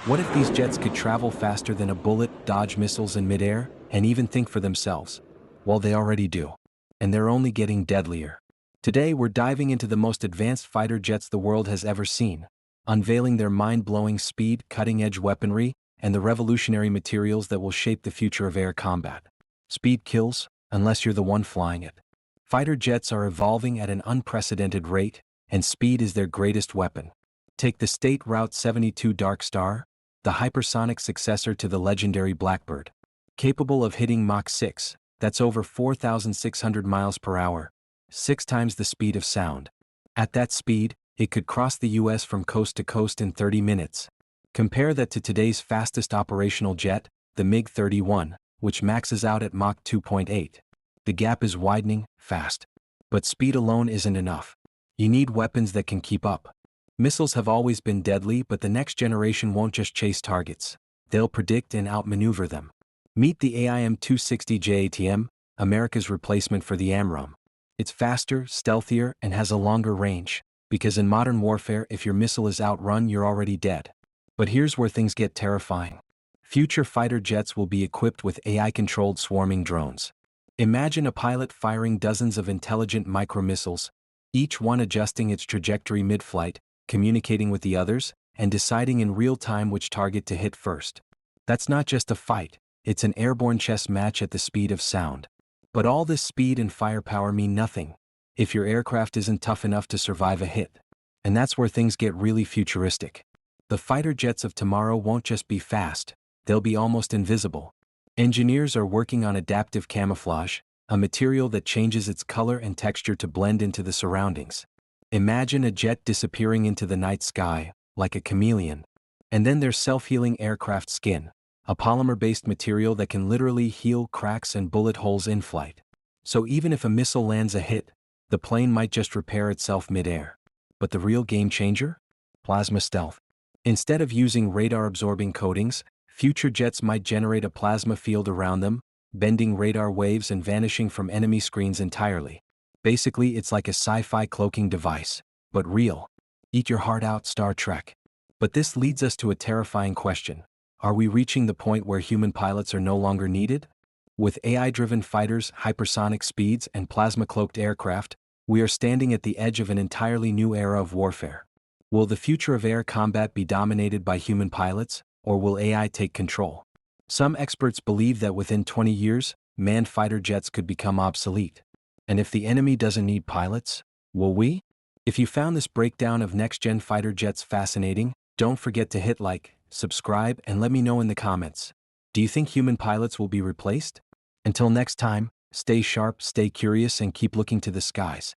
What if these jets could travel faster than a bullet, dodge missiles in midair, and even think for themselves? Well, they already do. And they're only getting deadlier. Today we're diving into the most advanced fighter jets the world has ever seen, unveiling their mind-blowing speed, cutting-edge weaponry, and the revolutionary materials that will shape the future of air combat. Speed kills, unless you're the one flying it. Fighter jets are evolving at an unprecedented rate, and speed is their greatest weapon. Take the SR-72 Darkstar, the hypersonic successor to the legendary Blackbird. Capable of hitting Mach 6, that's over 4,600 miles per hour, 6 times the speed of sound. At that speed, it could cross the US from coast to coast in 30 minutes. Compare that to today's fastest operational jet, the MiG-31, which maxes out at Mach 2.8. The gap is widening, fast. But speed alone isn't enough. You need weapons that can keep up. Missiles have always been deadly, but the next generation won't just chase targets. They'll predict and outmaneuver them. Meet the AIM-260 JATM, America's replacement for the AMRAAM. It's faster, stealthier, and has a longer range, because in modern warfare, if your missile is outrun, you're already dead. But here's where things get terrifying. Future fighter jets will be equipped with AI-controlled swarming drones. Imagine a pilot firing dozens of intelligent micro-missiles, each one adjusting its trajectory mid-flight, communicating with the others, and deciding in real time which target to hit first. That's not just a fight, it's an airborne chess match at the speed of sound. But all this speed and firepower mean nothing if your aircraft isn't tough enough to survive a hit. And that's where things get really futuristic. The fighter jets of tomorrow won't just be fast, they'll be almost invisible. Engineers are working on adaptive camouflage, a material that changes its color and texture to blend into the surroundings. Imagine a jet disappearing into the night sky, like a chameleon. And then there's self-healing aircraft skin, a polymer-based material that can literally heal cracks and bullet holes in flight. So even if a missile lands a hit, the plane might just repair itself mid-air. But the real game changer? Plasma stealth. Instead of using radar-absorbing coatings, future jets might generate a plasma field around them, bending radar waves and vanishing from enemy screens entirely. Basically, it's like a sci-fi cloaking device, but real. Eat your heart out, Star Trek. But this leads us to a terrifying question. Are we reaching the point where human pilots are no longer needed? With AI-driven fighters, hypersonic speeds, and plasma-cloaked aircraft, we are standing at the edge of an entirely new era of warfare. Will the future of air combat be dominated by human pilots, or will AI take control? Some experts believe that within 20 years, manned fighter jets could become obsolete. And if the enemy doesn't need pilots, will we? If you found this breakdown of next-gen fighter jets fascinating, don't forget to hit like, subscribe, and let me know in the comments. Do you think human pilots will be replaced? Until next time, stay sharp, stay curious, and keep looking to the skies.